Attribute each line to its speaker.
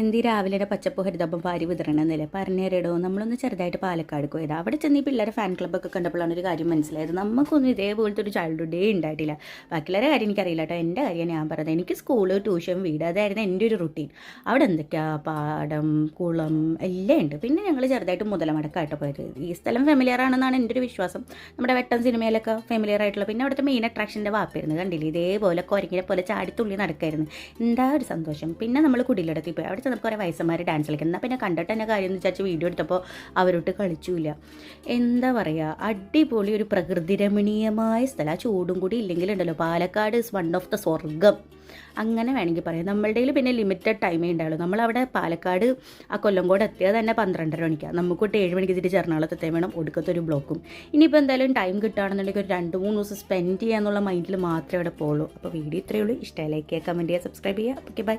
Speaker 1: എന്തി രാവിലെ പച്ചപ്പ് ഹരിതപ്പം വാരി വിതരണമെന്നില്ല പറഞ്ഞേരടോ നമ്മളൊന്ന് ചെറുതായിട്ട് പാലക്കാട് പോയത് അവിടെ ചെന്ന് ഈ പിള്ളേരെ ഫാൻ ക്ലബ്ബൊക്കെ കണ്ടപ്പോഴാണ് ഒരു കാര്യം മനസ്സിലായത് നമുക്കൊന്നും ഇതേപോലത്തെ ഒരു ചൈൽഡ്ഹുഡ് ഡേ ഉണ്ടായിട്ടില്ല. ബാക്കിയുള്ളവരെ കാര്യം എനിക്കറിയില്ല കേട്ടോ, എൻ്റെ കാര്യം ഞാൻ പറയുന്നത്. എനിക്ക് സ്കൂള്, ട്യൂഷൻ, വീട്, അതായിരുന്നു എൻ്റെ ഒരു റുട്ടീൻ. അവിടെ എന്തൊക്കെയാ പാടം, കുളം എല്ലാം ഉണ്ട്. പിന്നെ ഞങ്ങൾ ചെറുതായിട്ട് മുതലമടക്കായിട്ട് പോയത്. ഈ സ്ഥലം ഫെമിലിയർ ആണെന്നാണ് എൻ്റെ ഒരു വിശ്വാസം. നമ്മുടെ വെട്ടം സിനിമയിലൊക്കെ ഫെമിലിയർ ആയിട്ടുള്ള. പിന്നെ അവിടുത്തെ മെയിൻ അട്രാക്ഷൻ്റെ വാപ്പായിരുന്നു, കണ്ടില്ലേ ഇതേപോലെ കുരങ്ങിനെ പോലെ ചാടിത്തുള്ളി നടക്കായിരുന്നു. എന്താ ഒരു സന്തോഷം. പിന്നെ നമ്മൾ കുടിയിലെടുത്തി പോയി. അവിടെ ചെന്നപ്പോൾ കുറേ വയസ്സന്മാർ ഡാൻസ് കളിക്കുന്നത്. എന്നാൽ പിന്നെ കണ്ടിട്ട് തന്നെ കാര്യം എന്ന് വെച്ചാൽ വീഡിയോ എടുത്തപ്പോൾ അവരോട്ട് കളിച്ചില്ല. എന്താ പറയുക, അടിപൊളി ഒരു പ്രകൃതി രമണീയമായ സ്ഥലം. ആ ചൂടും കൂടി ഇല്ലെങ്കിലുണ്ടല്ലോ Palakkad is one of the സ്വർഗം അങ്ങനെ വേണമെങ്കിൽ പറയാം. നമ്മളുടെ പിന്നെ ലിമിറ്റഡ് ടൈമേ ഉണ്ടാവുള്ളൂ. നമ്മളവിടെ പാലക്കാട് ആ കൊല്ലംകോട് എത്തിയത് തന്നെ 12:30 മണിക്കാണ്. നമുക്കൊട്ട് 7 മണിക്ക് തിരിച്ച് എറണാകുളത്ത് എത്താൻ വേണം. ഒടുക്കത്തൊരു ബ്ലോക്കും. ഇനിയിപ്പോൾ എന്തായാലും ടൈം കിട്ടുകയാണെന്നുണ്ടെങ്കിൽ ഒരു 2-3 ദിവസം സ്പെൻഡ് ചെയ്യാന്നുള്ള മൈൻഡിൽ മാത്രമേ അവിടെ പോകുള്ളൂ. അപ്പോൾ വീഡിയോ ഇത്രയേ ഉള്ളൂ. ഇഷ്ടമായി ലൈക്ക് ചെയ്യുക, കമൻറ്റ് ചെയ്യുക, സബ്സ്ക്രൈബ് ചെയ്യുക. Okay bye.